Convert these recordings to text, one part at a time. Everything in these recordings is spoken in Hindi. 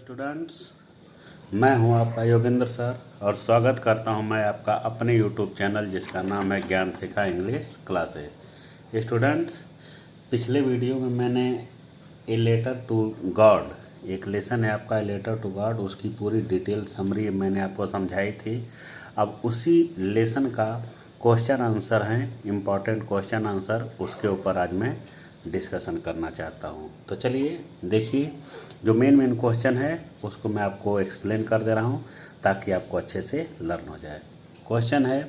स्टूडेंट्स, मैं हूं आपका योगेंद्र सर और स्वागत करता हूं मैं आपका अपने यूट्यूब चैनल जिसका नाम है ज्ञान शिखा इंग्लिश क्लासेस। स्टूडेंट्स, पिछले वीडियो में मैंने ए लेटर टू गॉड एक लेसन है आपका ए लेटर टू गॉड, उसकी पूरी डिटेल समरी मैंने आपको समझाई थी। अब उसी लेसन का क्वेश्चन आंसर हैं, इम्पॉर्टेंट क्वेश्चन आंसर, उसके ऊपर आज मैं डिस्कशन करना चाहता हूँ। तो चलिए देखिए, जो मेन क्वेश्चन है उसको मैं आपको एक्सप्लेन कर दे रहा हूँ ताकि आपको अच्छे से लर्न हो जाए। क्वेश्चन है,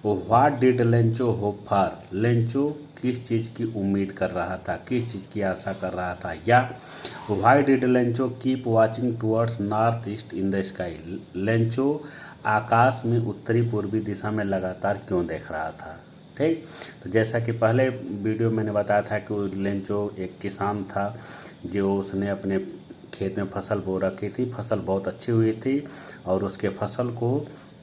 what did Lencho hope for? Lencho किस चीज़ की उम्मीद कर रहा था, किस चीज़ की आशा कर रहा था? या why did Lencho keep watching towards north east in the sky? Lencho आकाश में उत्तरी पूर्वी दिशा में लगातार क्यों देख रहा था? ठीक, तो जैसा कि पहले वीडियो मैंने बताया था कि लेंचो एक किसान था जो उसने अपने खेत में फसल बो रखी थी, फसल बहुत अच्छी हुई थी और उसके फसल को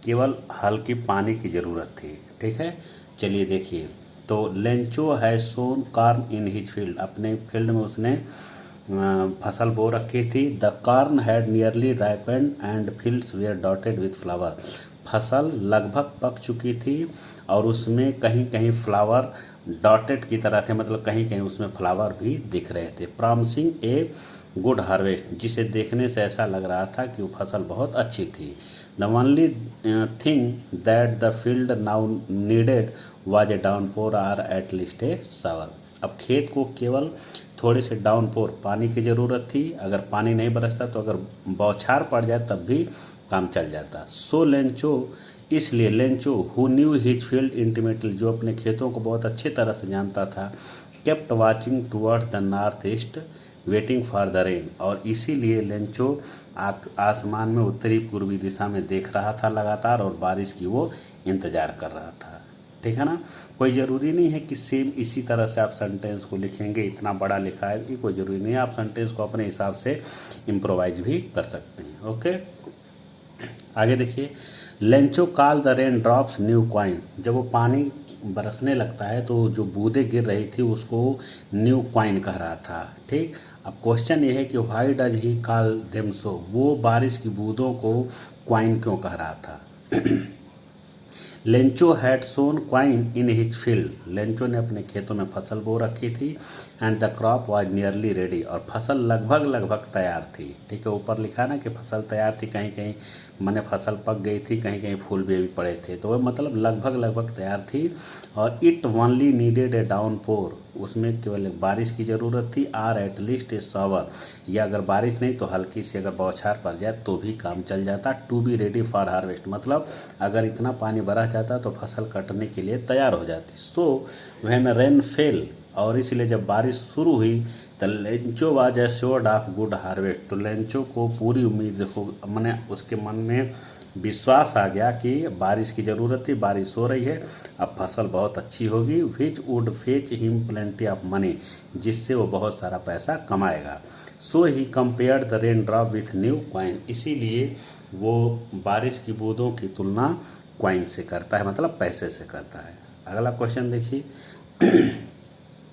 केवल हल्की पानी की ज़रूरत थी। ठीक है, चलिए देखिए, तो Lencho has sown corn in his field, अपने फील्ड में उसने फसल बो रखी थी। The corn had nearly ripened and fields were dotted with flower, फसल लगभग पक चुकी थी और उसमें कहीं कहीं फ्लावर डॉटेड की तरह थे, मतलब कहीं कहीं उसमें फ्लावर भी दिख रहे थे। प्रॉमिसिंग ए गुड हार्वेस्ट, जिसे देखने से ऐसा लग रहा था कि वो फसल बहुत अच्छी थी। The only thing that the field now needed was a downpour or at least a shower, अब खेत को केवल थोड़े से डाउनपोर पानी की ज़रूरत थी। अगर पानी नहीं बरसता तो अगर बौछार पड़ जाए तब भी काम चल जाता। सो लेंचो, इसलिए Lencho who knew his field intimately, जो अपने खेतों को बहुत अच्छी तरह से जानता था, kept watching towards the north east waiting for the rain, और इसीलिए लेंचो आसमान में उत्तरी पूर्वी दिशा में देख रहा था लगातार और बारिश की वो इंतज़ार कर रहा था। ठीक है ना, कोई ज़रूरी नहीं है कि सेम इसी तरह से आप सेंटेंस को लिखेंगे, इतना बड़ा लिखा है कि कोई ज़रूरी नहीं है, आप सेंटेंस को अपने हिसाब से इम्प्रोवाइज भी कर सकते हैं। ओके, आगे देखिए, Lencho call the rain drops new coin, जब वो पानी बरसने लगता है तो जो बूंदें गिर रही थी उसको न्यू क्वाइन कह रहा था। ठीक, अब क्वेश्चन ये है कि why does he call them so, वो बारिश की बूंदों को क्वाइन क्यों कह रहा था? Lencho had sown corn in his field, Lencho ने अपने खेतों में फसल बो रखी थी। And the crop was nearly ready, और फसल लगभग तैयार थी। ठीक है, ऊपर लिखा ना कि फसल तैयार थी, कहीं कहीं मैंने फसल पक गई थी, कहीं कहीं फूल भी पड़े थे, तो वह मतलब लगभग तैयार थी। और it only needed a downpour, उसमें केवल एक बारिश की ज़रूरत थी। Or at least a shower, या अगर बारिश नहीं तो हल्की सी अगर बौछार पड़ जाए तो भी काम चल जाता। To be ready for harvest, मतलब अगर इतना पानी बरस जाता तो फसल कटने के लिए तैयार हो जाती। सो व्हेन रेन फेल, और इसलिए जब बारिश शुरू हुई, तो Lencho was assured of good harvest, तो लेंचो को पूरी उम्मीद हो, मैंने उसके मन में विश्वास आ गया कि बारिश की ज़रूरत थी, बारिश हो रही है, अब फसल बहुत अच्छी होगी। Which would fetch him plenty of money, जिससे वो बहुत सारा पैसा कमाएगा। So he compared the rain drop with new coin, इसीलिए वो बारिश की बूंदों की तुलना क्वाइन से करता है, मतलब पैसे से करता है। अगला क्वेश्चन देखिए,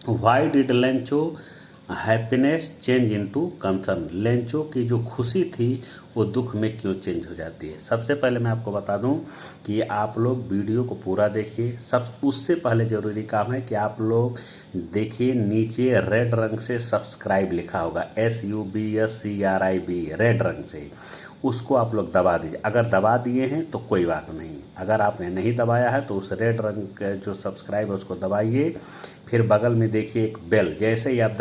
why did Lencho happiness change into concern, Lencho की जो खुशी थी वो दुख में क्यों चेंज हो जाती है? सबसे पहले मैं आपको बता दूं कि आप लोग वीडियो को पूरा देखिए। सब उससे पहले ज़रूरी काम है कि आप लोग देखिए, नीचे रेड रंग से सब्सक्राइब लिखा होगा, SUBSCRIB, रेड रंग से, उसको आप लोग दबा दीजिए। अगर दबा दिए हैं तो कोई बात नहीं, अगर आपने नहीं दबाया है तो उस रेड रंग का जो सब्सक्राइब है उसको दबाइए। फिर बगल में देखिए एक बेल, जैसे ही आप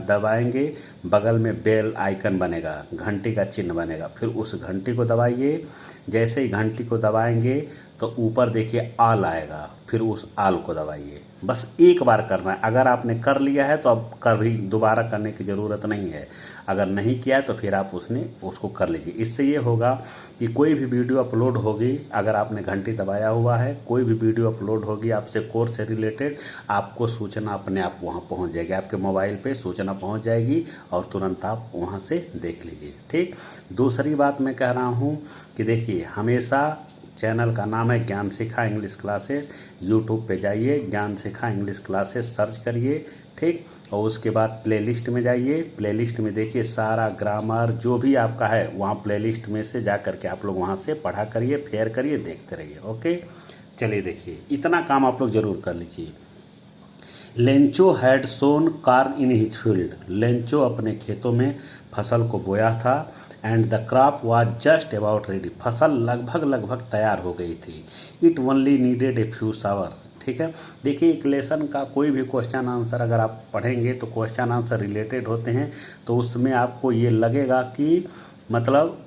दबाएंगे बगल में बेल आइकन बनेगा, घंटी का चिन्ह बनेगा, फिर उस घंटी को दबाइए। जैसे ही घंटी को दबाएंगे तो ऊपर देखिए ऑल आएगा, फिर उस ऑल को दबाइए। बस एक बार करना है, अगर आपने कर लिया है तो अब कभी दोबारा करने की ज़रूरत नहीं है, अगर नहीं किया है तो फिर आप उसको कर लीजिए। इससे ये होगा कि कोई भी वीडियो अपलोड होगी, अगर आपने घंटी दबाया हुआ है, कोई भी वीडियो अपलोड होगी आपसे कोर्स से रिलेटेड, आपको सूचना अपने आप वहाँ पहुँच जाएगी, आपके मोबाइल पे सूचना पहुँच जाएगी और तुरंत आप वहाँ से देख लीजिए। ठीक, दूसरी बात मैं कह रहा हूँ कि देखिए, हमेशा चैनल का नाम है ज्ञान शिखा इंग्लिश क्लासेस। यूट्यूब पे जाइए, ज्ञान शिखा इंग्लिश क्लासेस सर्च करिए, ठीक। और उसके बाद प्लेलिस्ट में जाइए, प्लेलिस्ट में देखिए सारा ग्रामर जो भी आपका है वहाँ प्लेलिस्ट में से जा करके आप लोग वहाँ से पढ़ा करिए, फेयर करिए, देखते रहिए। ओके, चलिए देखिए, इतना काम आप लोग ज़रूर कर लीजिए। Lencho had sown corn in his field. Lencho अपने खेतों में फसल को बोया था। And the crop was just about ready. फसल लगभग तैयार हो गई थी। It only needed a few shower. ठीक है, देखिए एक लेसन का कोई भी क्वेश्चन आंसर अगर आप पढ़ेंगे तो क्वेश्चन आंसर रिलेटेड होते हैं, तो उसमें आपको ये लगेगा कि मतलब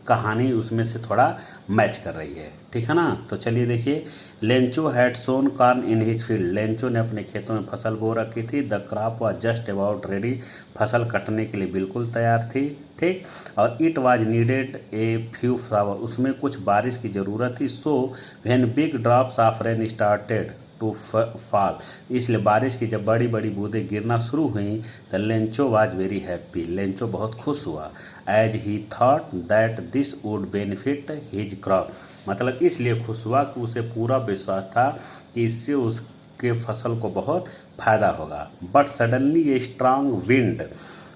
कहानी उसमें से थोड़ा मैच कर रही है, ठीक है ना। तो चलिए देखिए, Lencho had sown corn in his field. Lencho ने अपने खेतों में फसल बो रखी थी। The crop was just about ready. फसल कटने के लिए बिल्कुल तैयार थी, ठीक। और it was needed a few flower. उसमें कुछ बारिश की ज़रूरत थी। So when big drops of rain started to fall. इसलिए बारिश की जब बड़ी बड़ी बूंदें गिरना शुरू हुई तो Lencho was very happy. Lencho बहुत खुश हुआ। As he thought that this would benefit his crop. मतलब इसलिए खुश हुआ कि उसे पूरा विश्वास था कि इससे उसके फसल को बहुत फायदा होगा। But suddenly a strong wind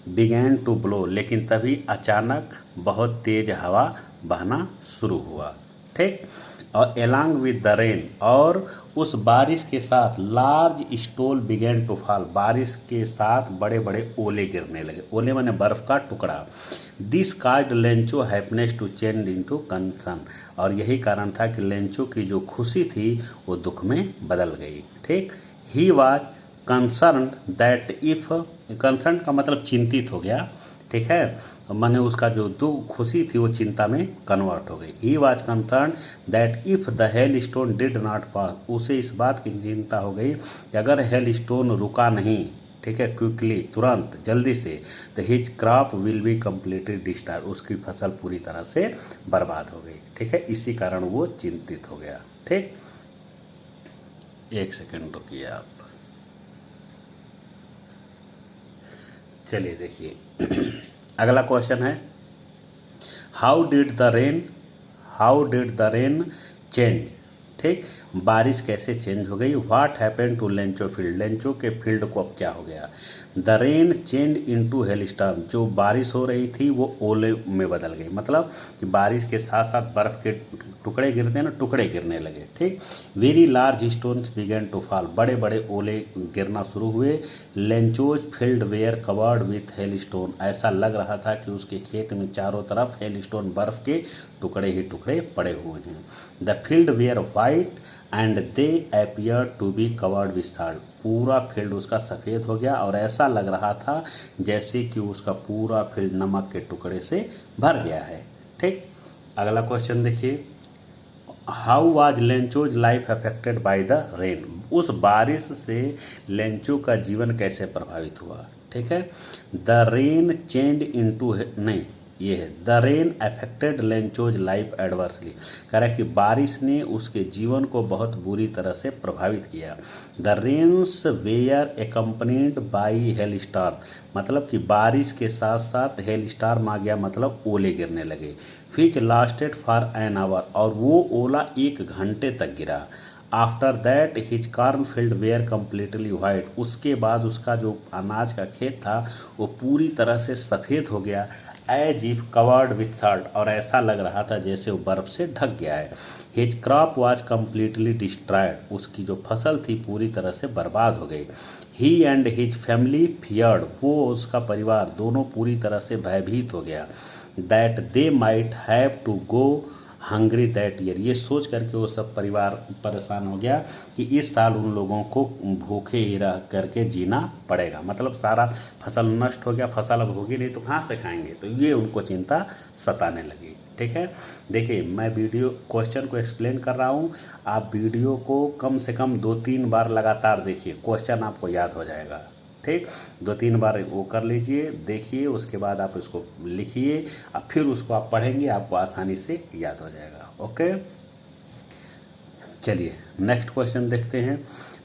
began to blow. लेकिन तभी अचानक बहुत तेज हवा बहना शुरू हुआ, ठीक। और एलॉन्ग विद द रेन, और उस बारिश के साथ large stones began to fall. बारिश के साथ बड़े बड़े ओले गिरने लगे। ओले माने बर्फ का टुकड़ा। This caused Lencho happiness to change into concern. और यही कारण था कि लेंचो की जो खुशी थी वो दुख में बदल गई, ठीक। He was concern that if, concern का मतलब चिंतित हो गया, ठीक है। माने उसका जो दुख खुशी थी वो चिंता में कन्वर्ट हो गई। He was concern that if the hell stone did not pass. उसे इस बात की चिंता हो गई कि अगर हेल स्टोन रुका नहीं, ठीक है, क्विकली, तुरंत, जल्दी से, तो his crop will be completely destroy. उसकी फसल पूरी तरह से बर्बाद हो गई, ठीक है। इसी कारण वो चिंतित हो गया, ठीक। एक सेकंड रुकिए आप, चलिए देखिए अगला क्वेश्चन है, how did the rain change, ठीक। बारिश कैसे चेंज हो गई। What happened to Lencho field. Lencho के फील्ड को अब क्या हो गया। The rain change into hailstorm. जो बारिश हो रही थी वो ओले में बदल गई। मतलब कि बारिश के साथ साथ बर्फ के टुकड़े गिरते हैं ना, टुकड़े गिरने लगे, ठीक। Very large stones began to fall. बड़े बड़े ओले गिरना शुरू हुए। Lencho's field were covered with hail stone. ऐसा लग रहा था कि उसके खेत में चारों तरफ हेल स्टोन, बर्फ के टुकड़े ही टुकड़े पड़े हुए हैं। The field were white and they appear to be covered with salt. पूरा फील्ड उसका सफ़ेद हो गया और ऐसा लग रहा था जैसे कि उसका पूरा फील्ड नमक के टुकड़े से भर गया है, ठीक। अगला क्वेश्चन देखिए, how was Lencho's life affected by the rain. उस बारिश से लेंचो का जीवन कैसे प्रभावित हुआ, ठीक है। द रेन चेंज इनटू, नहीं ये है, the rain affected Lencho's life adversely. कह रहा है कि बारिश ने उसके जीवन को बहुत बुरी तरह से प्रभावित किया। The rains were accompanied by hail star. मतलब कि बारिश के साथ साथ हेल स्टार आ गया, मतलब ओले गिरने लगे। Which lasted for an hour. और वो ओला 1 घंटे तक गिरा। After that his corn field were completely white. उसके बाद उसका जो अनाज का खेत था वो पूरी तरह से सफ़ेद हो गया। As if covered with salt. और ऐसा लग रहा था जैसे वो बर्फ से ढक गया है। His crop was completely destroyed. उसकी जो फसल थी पूरी तरह से बर्बाद हो गई। ही एंड हिज फैमिली फियर्ड। वो उसका परिवार दोनों पूरी तरह से भयभीत हो गया। That they might have to go hungry that year. ये सोच करके वो सब परिवार परेशान हो गया कि इस साल उन लोगों को भूखे ही रह करके जीना पड़ेगा। मतलब सारा फसल नष्ट हो गया, फसल अब होगी नहीं तो कहाँ से खाएंगे। तो ये उनको चिंता सताने लगी, ठीक है। देखिए मैं वीडियो क्वेश्चन को एक्सप्लेन कर रहा हूँ, आप वीडियो को कम से कम 2-3 बार लगातार देखिए, क्वेश्चन आपको याद हो जाएगा, ठीक। 2-3 बार वो कर लीजिए, देखिए, उसके बाद आप इसको लिखिए, और फिर उसको आप पढ़ेंगे, आपको आसानी से याद हो जाएगा। ओके, चलिए नेक्स्ट क्वेश्चन देखते हैं।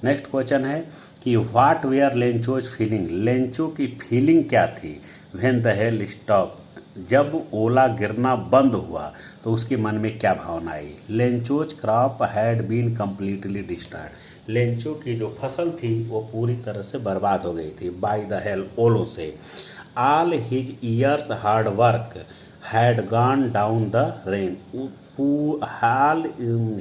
नेक्स्ट क्वेश्चन है कि what were Lencho's feeling. Lencho की फीलिंग क्या थी। व्हेन द हेल स्टॉप जब ओला गिरना बंद हुआ तो उसके मन में क्या भावना आई। Lencho's crop had been completely destroyed. Lencho की जो फसल थी वो पूरी तरह से बर्बाद हो गई थी बाय द हेल्प, ओलों से। All his years hard work had gone down the rain. Hall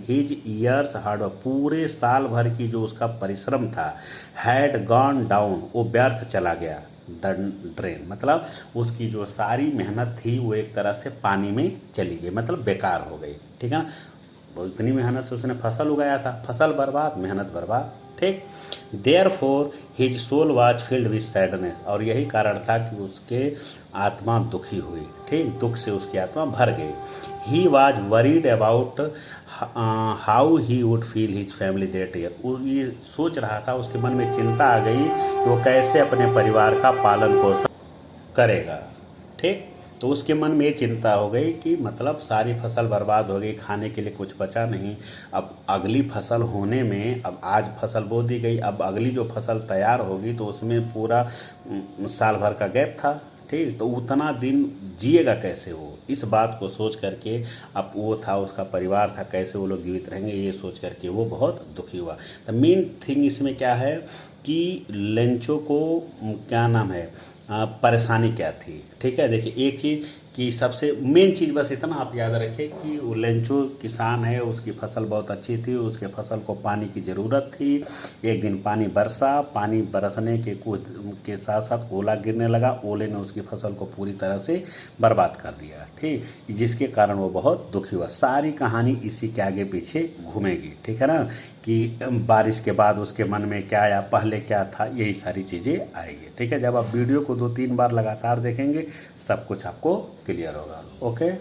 his years hard work, पूरे साल भर की जो उसका परिश्रम था, हैड गॉन डाउन, वो व्यर्थ चला गया। द ड्रेन मतलब उसकी जो सारी मेहनत थी वो एक तरह से पानी में चली गई, मतलब बेकार हो गई। ठीक है ना, इतनी मेहनत से उसने फसल उगाया था, फसल बर्बाद, मेहनत बर्बाद। ठीक, therefore his soul was filled with sadness, और यही कारण था कि उसके आत्मा दुखी हुई। ठीक, दुख से उसकी आत्मा भर गई। He was worried about how he would feel his family that year. वो ये सोच रहा था, उसके मन में चिंता आ गई कि वो कैसे अपने परिवार का पालन पोषण करेगा। ठीक, तो उसके मन में ये चिंता हो गई कि मतलब सारी फसल बर्बाद हो गई, खाने के लिए कुछ बचा नहीं। अब अगली फसल होने में, अब आज फसल बो दी गई, अब अगली जो फसल तैयार होगी तो उसमें पूरा साल भर का गैप था। ठीक, तो उतना दिन जिएगा कैसे वो, इस बात को सोच करके, अब वो था उसका परिवार था, कैसे वो लोग जीवित रहेंगे, ये सोच करके वो बहुत दुखी हुआ। द मेन थिंग इसमें क्या है कि लेंचो को क्या नाम है, परेशानी क्या थी। ठीक है, देखिए एक चीज़ कि सबसे मेन चीज़ बस इतना आप याद रखें कि वो लेंचो किसान है, उसकी फसल बहुत अच्छी थी, उसके फसल को पानी की ज़रूरत थी। एक दिन पानी बरसा, पानी बरसने के साथ साथ ओला गिरने लगा, ओले ने उसकी फसल को पूरी तरह से बर्बाद कर दिया। ठीक, जिसके कारण वो बहुत दुखी हुआ। सारी कहानी इसी के आगे पीछे घूमेगी। ठीक है ना, कि बारिश के बाद उसके मन में क्या आया, पहले क्या था, यही सारी चीज़ें आएगी। ठीक है, जब आप वीडियो को 2-3 बार लगातार देखेंगे सब कुछ आपको क्लियर होगा। ओके,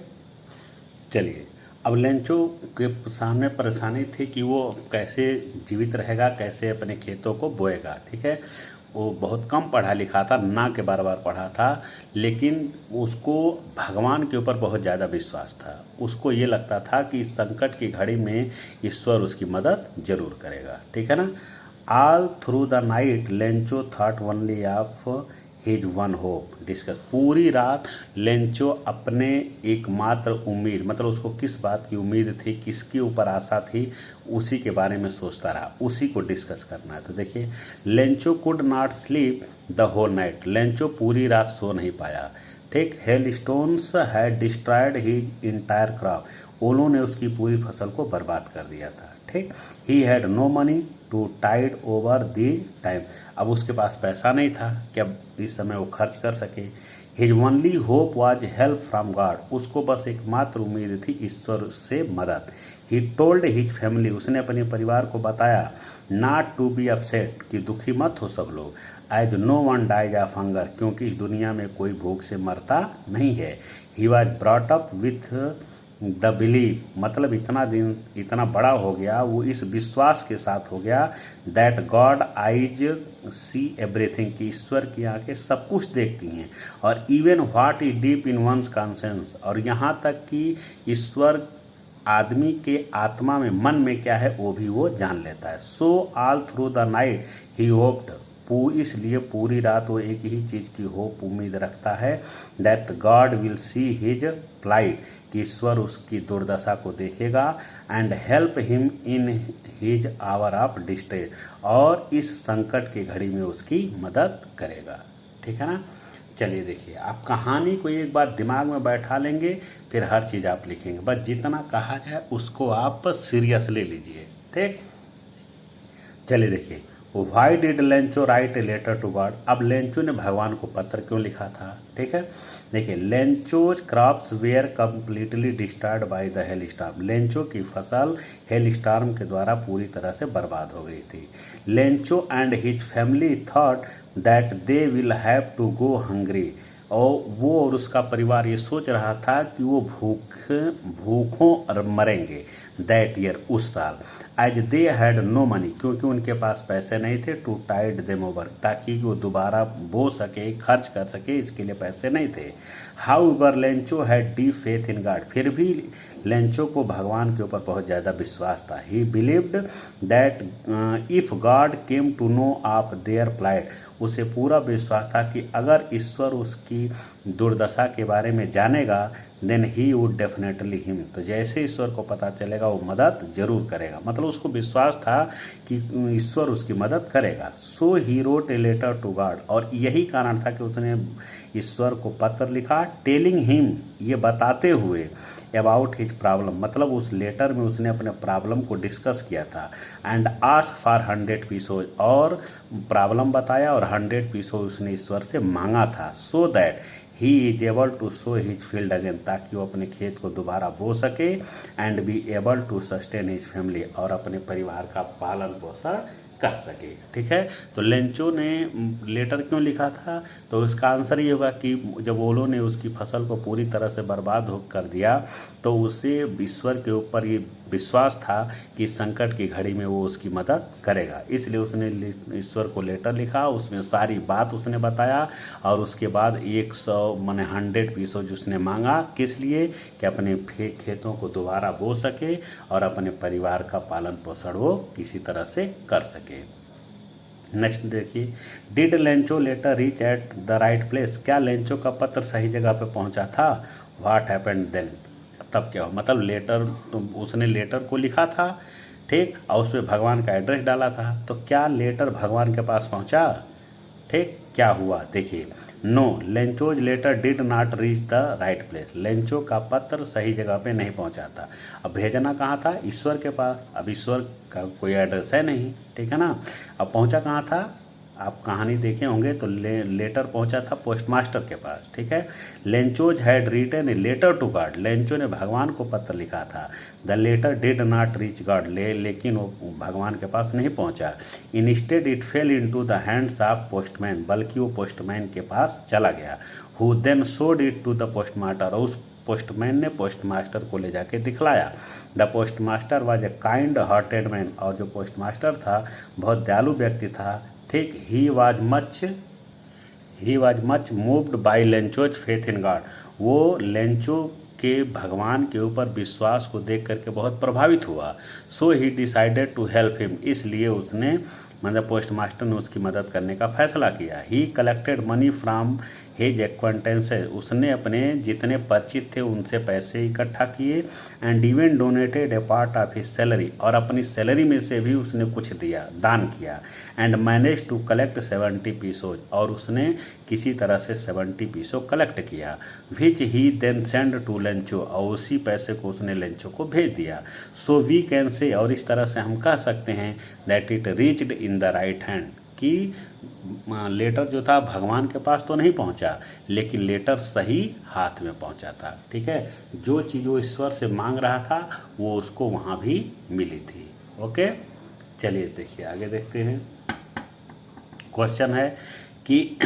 चलिए, अब लेंचो के सामने परेशानी थी कि वो कैसे जीवित रहेगा, कैसे अपने खेतों को बोएगा। ठीक है, वो बहुत कम पढ़ा लिखा था, ना के बार बार पढ़ा था, लेकिन उसको भगवान के ऊपर बहुत ज़्यादा विश्वास था। उसको ये लगता था कि इस संकट की घड़ी में ईश्वर उसकी मदद जरूर करेगा। ठीक है ना, all through the night Lencho thought only of his one hope discuss. पूरी रात लेंचो अपने एकमात्र उम्मीद, मतलब उसको किस बात की उम्मीद थी, किसके ऊपर आशा थी, उसी के बारे में सोचता रहा, उसी को डिस्कस करना है। तो देखिए, Lencho could not sleep the whole night. Lencho पूरी रात सो नहीं पाया। ठीक, hail stones had destroyed his entire crop. ओलों ने उसकी पूरी फसल को बर्बाद कर दिया था। ठीक, he had no money to tide over the time. अब उसके पास पैसा नहीं था कि अब इस समय वो खर्च कर सके। His only hope was help from God. उसको बस एकमात्र उम्मीद थी ईश्वर से मदद। He told his family. उसने अपने परिवार को बताया, नॉट टू बी अपसेट, कि दुखी मत हो सब लोग, as no one dies of hunger, क्योंकि इस दुनिया में कोई भूख से मरता नहीं है। He was brought up with the believe, मतलब इतना दिन इतना बड़ा हो गया, वो इस विश्वास के साथ हो गया, that God eyes see everything, कि ईश्वर की आंखें सब कुछ देखती हैं, और even what is deep in one's conscience, और यहाँ तक कि ईश्वर आदमी के आत्मा में, मन में क्या है वो भी वो जान लेता है। So all through the night he hoped, इसलिए पूरी रात वो एक ही चीज़ की होप, उम्मीद रखता है, that God will see his plight, कि ईश्वर उसकी दुर्दशा को देखेगा, and help him in his hour of distress, और इस संकट की घड़ी में उसकी मदद करेगा। ठीक है ना, चलिए देखिए, आप कहानी को एक बार दिमाग में बैठा लेंगे, फिर हर चीज़ आप लिखेंगे, बस जितना कहा जाए उसको आप सीरियस ले लीजिए। ठीक, चलिए देखिए, why did Lencho write a letter to God. अब लेंचो ने भगवान को पत्र क्यों लिखा था। ठीक है, देखिए, Lencho's crops were completely destroyed by the hail storm. Lencho की फसल हेल स्टॉर्म के द्वारा पूरी तरह से बर्बाद हो गई थी। Lencho and his family thought that they will have to go hungry, और वो और उसका परिवार ये सोच रहा था कि वो भूखों मरेंगे दैट ईयर, उस साल, as they had no money, क्योंकि उनके पास पैसे नहीं थे, टू टाइड देम ओवर, ताकि वो दोबारा बो सके, खर्च कर सके, इसके लिए पैसे नहीं थे। How ever Lencho had deep faith in God, फिर भी लेंचो को भगवान के ऊपर बहुत ज़्यादा विश्वास था। He believed that if God came to know of their plight, उसे पूरा विश्वास था कि अगर ईश्वर उसकी दुर्दशा के बारे में जानेगा, then he would definitely him, तो जैसे ईश्वर को पता चलेगा वो मदद जरूर करेगा। मतलब उसको विश्वास था कि ईश्वर उसकी मदद करेगा। So he wrote a letter to God, और यही कारण था कि उसने ईश्वर को पत्र लिखा, टेलिंग हिम, ये बताते हुए, अबाउट हिज प्रॉब्लम, मतलब उस लेटर में उसने अपने प्रॉब्लम को डिस्कस किया था, एंड आस्क फॉर 100 पीसोज, और प्रॉब्लम बताया और 100 पीसोज उसने ईश्वर से मांगा था, so that he is able to sow his field again, ताकि वो अपने खेत को दोबारा बो सके, and be able to sustain his family, और अपने परिवार का पालन पोषण कर सके। ठीक है, तो लेंचो ने लेटर क्यों लिखा था, तो इसका आंसर ये होगा कि जब ओलों ने उसकी फसल को पूरी तरह से बर्बाद कर दिया, तो उसे ईश्वर के ऊपर ये विश्वास था कि संकट की घड़ी में वो उसकी मदद करेगा, इसलिए उसने ईश्वर को लेटर लिखा, उसमें सारी बात उसने बताया, और उसके बाद 100 पीसों उसने मांगा, किस लिए, कि अपने खेतों को दोबारा बो सके और अपने परिवार का पालन पोषण वो किसी तरह से कर सके। नेक्स्ट देखिए, did Lencho letter reach at the right place, क्या लेंचो का पत्र सही जगह पे पहुंचा था, व्हाट हैपेंड देन, तब क्या हो, मतलब लेटर, उसने लेटर को लिखा था, ठीक, और उस पर भगवान का एड्रेस डाला था, तो क्या लेटर भगवान के पास पहुंचा, ठीक, क्या हुआ देखिए, no Lencho's letter did not reach the right place, Lencho का पत्र सही जगह पे नहीं पहुंचा था। अब भेजना कहाँ था, ईश्वर के पास, अब ईश्वर का कोई एड्रेस है नहीं, ठीक है ना, अब पहुंचा कहाँ था, आप कहानी देखे होंगे तो लेटर पहुंचा था पोस्टमास्टर के पास, ठीक है। Lencho's had written a letter to God, Lencho ने भगवान को पत्र लिखा था, the letter did not reach God, लेकिन वो भगवान के पास नहीं पहुंचा, instead it fell into the hands of postman, बल्कि वो पोस्टमैन के पास चला गया, who then showed it to the postmaster, और उस पोस्टमैन ने पोस्टमास्टर को ले जाके दिखलाया। The postmaster was a kind hearted man, और जो पोस्टमास्टर था बहुत दयालु व्यक्ति था, ठीक, he was much moved by Lencho's faith in God, वो लेंचो के भगवान के ऊपर विश्वास को देख करके बहुत प्रभावित हुआ, so he decided to help him, इसलिए उसने, मतलब पोस्टमास्टर ने उसकी मदद करने का फैसला किया। ही collected money from his acquaintances, उसने अपने जितने परिचित थे उनसे पैसे इकट्ठा किए, and even donated A part of his salary, और अपनी सैलरी में से भी उसने कुछ दिया, दान किया, and manage to collect 70 pesos, और उसने किसी तरह से 70 पीसों कलेक्ट किया, which he then send to Lencho, और उसी पैसे को उसने लेंचो को भेज दिया। सो वी कैन से, और इस तरह से हम कह सकते हैं, that it reached in the right hand, कि लेटर जो था भगवान के पास तो नहीं पहुंचा, लेकिन लेटर सही हाथ में पहुंचा था, ठीक है, जो चीज़ वो ईश्वर से मांग रहा था वो उसको वहां भी मिली थी। ओके, चलिए देखिए आगे देखते हैं। क्वेश्चन है कि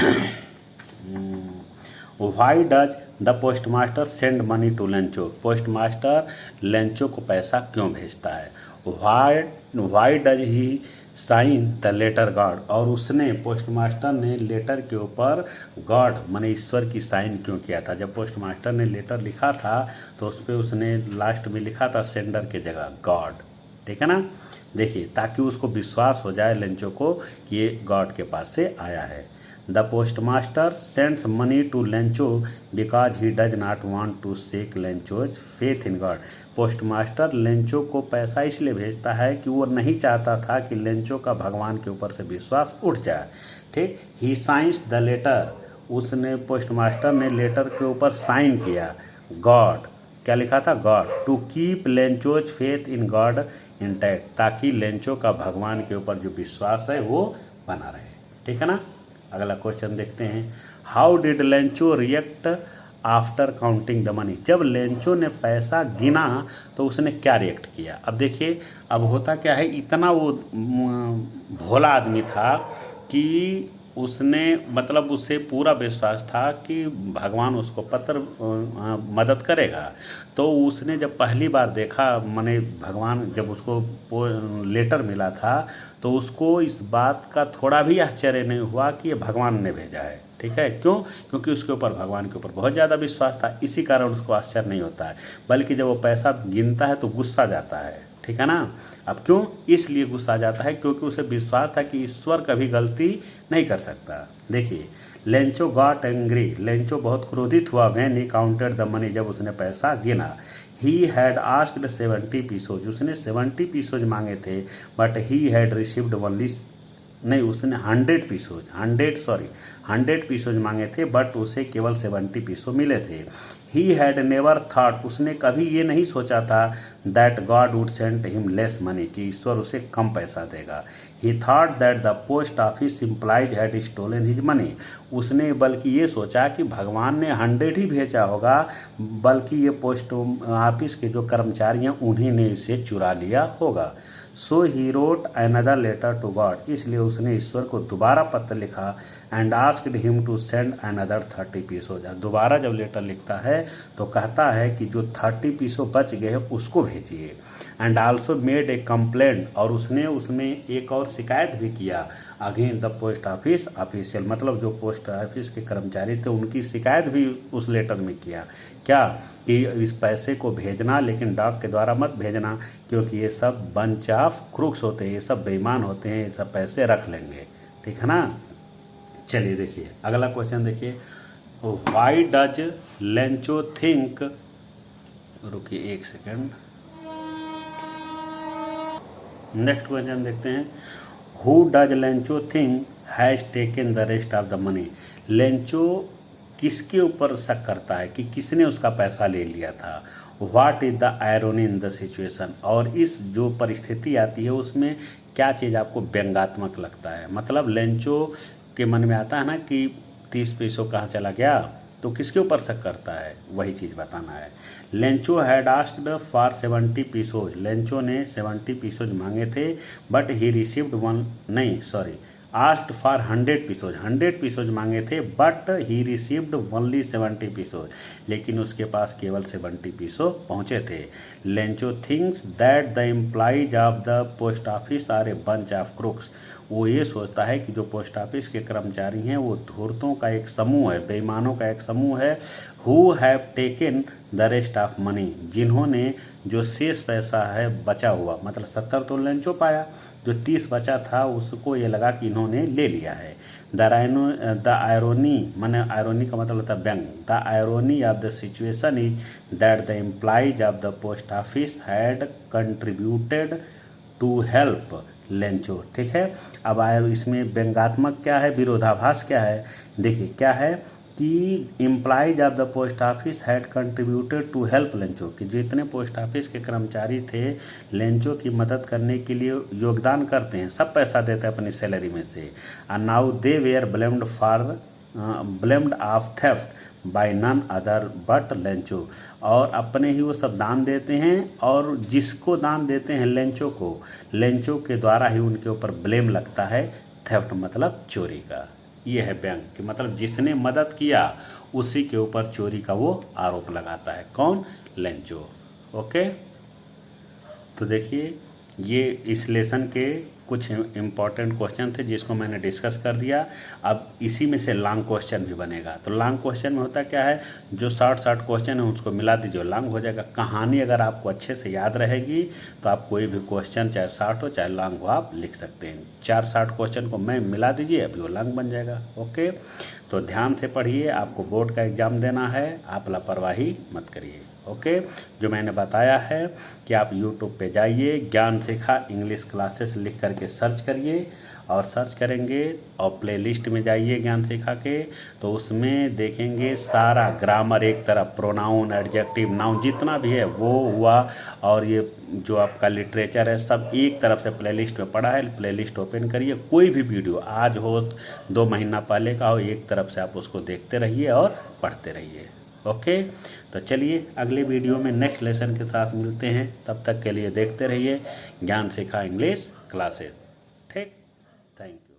why does the postmaster send money to Lencho, postmaster Lencho को पैसा क्यों भेजता है, why does he sign the letter God, और उसने पोस्टमास्टर ने लेटर के ऊपर गॉड माने ईश्वर की साइन क्यों किया था। जब पोस्टमास्टर ने लेटर लिखा था तो उस पर उसने लास्ट में लिखा था सेंडर के जगह गॉड, ठीक है ना, देखिए, ताकि उसको विश्वास हो जाए लेंचो को कि ये गॉड के पास से आया है। The postmaster sends money to Lencho because he does not want to shake Lencho's faith in God, postmaster Lencho को पैसा इसलिए भेजता है कि वो नहीं चाहता था कि लेंचो का भगवान के ऊपर से विश्वास उठ जाए, ठीक। ही साइंस द लेटर, उसने पोस्टमास्टर ने लेटर के ऊपर साइन किया गॉड, क्या लिखा था, God, to keep Lencho's faith in God intact, ताकि लेंचो का भगवान के ऊपर जो विश्वास है वो बना रहे, ठीक है ना। अगला क्वेश्चन देखते हैं, how did Lencho react after counting the money, जब लेंचो ने पैसा गिना तो उसने क्या रिएक्ट किया। अब देखिए, अब होता क्या है, इतना वो भोला आदमी था कि उसने, मतलब उससे पूरा विश्वास था कि भगवान उसको मदद करेगा, तो उसने जब पहली बार देखा, माने भगवान जब उसको लेटर मिला था तो उसको इस बात का थोड़ा भी आश्चर्य नहीं हुआ कि ये भगवान ने भेजा है, ठीक है, क्यों, क्योंकि उसके ऊपर भगवान के ऊपर बहुत ज़्यादा विश्वास था, इसी कारण उसको आश्चर्य नहीं होता है, बल्कि जब वो पैसा गिनता है तो गुस्सा जाता है, ठीक है ना। अब क्यों, इसलिए गुस्सा जाता है क्योंकि उसे विश्वास था कि ईश्वर कभी गलती नहीं कर सकता। देखिए, लेंचो गॉट एंग्री, लेंचो बहुत क्रोधित हुआ when he counted the money, जब उसने पैसा गिना। ही हैड आस्क्ड 70 पीसोज, उसने 70 पीसोज मांगे थे, but he had received only, नहीं उसने 100 पीसोज मांगे थे, बट उसे केवल 70 पीसो मिले थे। ही हैड नेवर थॉट, उसने कभी ये नहीं सोचा था that God would send him less money, कि ईश्वर उसे कम पैसा देगा। He thought that the post office employees had stolen his money, उसने बल्कि ये सोचा कि भगवान ने 100 ही भेजा होगा, बल्कि ये पोस्ट ऑफिस के जो कर्मचारी हैं उन्हीं ने इसे चुरा लिया होगा। So he wrote another letter to God, इसलिए उसने ईश्वर को दोबारा पत्र लिखा। And asked him to send another 30 pesos, दोबारा जब लेटर लिखता है तो कहता है कि जो 30 पीसो बच गए हैं उसको भेजिए। And also made a complaint, और उसने उसमें एक और शिकायत भी किया again the post office official, मतलब जो पोस्ट ऑफिस के कर्मचारी थे उनकी शिकायत भी उस लेटर में किया, क्या कि इस पैसे को भेजना लेकिन डाक के द्वारा मत भेजना, क्योंकि ये सब बंच ऑफ क्रूक्स होते हैं, ये सब बेईमान होते हैं, ये सब पैसे रख लेंगे। ठीक है ना। चलिए देखिए अगला क्वेश्चन देखिए, वाई डज लेंचो थिंक, रुकिए एक सेकेंड, नेक्स्ट क्वेश्चन देखते हैं। Who does Lencho think has taken the rest of the money, Lencho किसके ऊपर शक करता है कि किसने उसका पैसा ले लिया था। What is the irony in the situation, और इस जो परिस्थिति आती है उसमें क्या चीज़ आपको व्यंग्यात्मक लगता है। मतलब लेंचो के मन में आता है ना कि 30 पैसों कहाँ चला गया, तो किसके ऊपर शक करता है वही चीज़ बताना है। Lencho had asked for 70 pesos, Lencho ने 70 पीसोज मांगे थे, but he received asked for 100 pesos, 100 pesos मांगे थे, but he received only 70 pesos, लेकिन उसके पास केवल 70 पीसो पहुँचे थे। Lencho thinks that the employees of the post office are a bunch of crooks, वो ये सोचता है कि जो पोस्ट ऑफिस के कर्मचारी हैं वो धूर्तों का एक समूह है, बेईमानों का एक समूह है। Who have taken the rest of money, जिन्होंने जो शेष पैसा है बचा हुआ, मतलब 70 तो लेंचो पाया, जो 30 बचा था उसको ये लगा कि इन्होंने ले लिया है। द आयरोनी, माने आयरोनी का मतलब होता है व्यंग, the irony of the situation is that the employees of the post office had contributed to help Lencho. ठीक है, अब इसमें व्यंग्यात्मक क्या है, विरोधाभास क्या है, देखिए क्या है कि employees of the post office had contributed to help Lencho, कि जितने पोस्ट ऑफिस के कर्मचारी थे लेंचो की मदद करने के लिए योगदान करते हैं, सब पैसा देते हैं अपनी सैलरी में से। And now they were blamed of theft by none other but Lencho, और अपने ही वो सब दान देते हैं, और जिसको दान देते हैं लेंचो को, लेंचो के द्वारा ही उनके ऊपर ब्लेम लगता है, थेफ्ट मतलब चोरी का। ये है व्यंग, कि मतलब जिसने मदद किया उसी के ऊपर चोरी का वो आरोप लगाता है, कौन, लेंचो। ओके, तो देखिए ये इस लेसन के कुछ इम्पॉर्टेंट क्वेश्चन थे जिसको मैंने डिस्कस कर दिया। अब इसी में से लॉन्ग क्वेश्चन भी बनेगा। तो लॉन्ग क्वेश्चन में होता क्या है, जो शॉर्ट क्वेश्चन है उसको मिला दीजिए, लॉन्ग हो जाएगा। कहानी अगर आपको अच्छे से याद रहेगी तो आप कोई भी क्वेश्चन चाहे शॉर्ट हो चाहे लॉन्ग हो आप लिख सकते हैं। 4 शॉर्ट क्वेश्चन को मैं मिला दीजिए, अभी वो लॉन्ग बन जाएगा। ओके, तो ध्यान से पढ़िए, आपको बोर्ड का एग्ज़ाम देना है, आप लापरवाही मत करिए। ओके, जो मैंने बताया है कि आप YouTube पे जाइए, ज्ञान शिखा इंग्लिश क्लासेस लिख करके सर्च करिए, और सर्च करेंगे और प्लेलिस्ट में जाइए ज्ञान शिखा के, तो उसमें देखेंगे सारा ग्रामर एक तरफ, प्रोनाउन, एडजेक्टिव, नाउन जितना भी है वो हुआ, और ये जो आपका लिटरेचर है सब एक तरफ से प्लेलिस्ट में पड़ा है। प्लेलिस्ट ओपन करिए, कोई भी वीडियो आज हो 2 महीना पहले का हो, एक तरफ से आप उसको देखते रहिए और पढ़ते रहिए। ओके, तो चलिए अगले वीडियो में नेक्स्ट लेसन के साथ मिलते हैं। तब तक के लिए देखते रहिए ज्ञान शिखा इंग्लिश क्लासेस। ठीक, थैंक यू।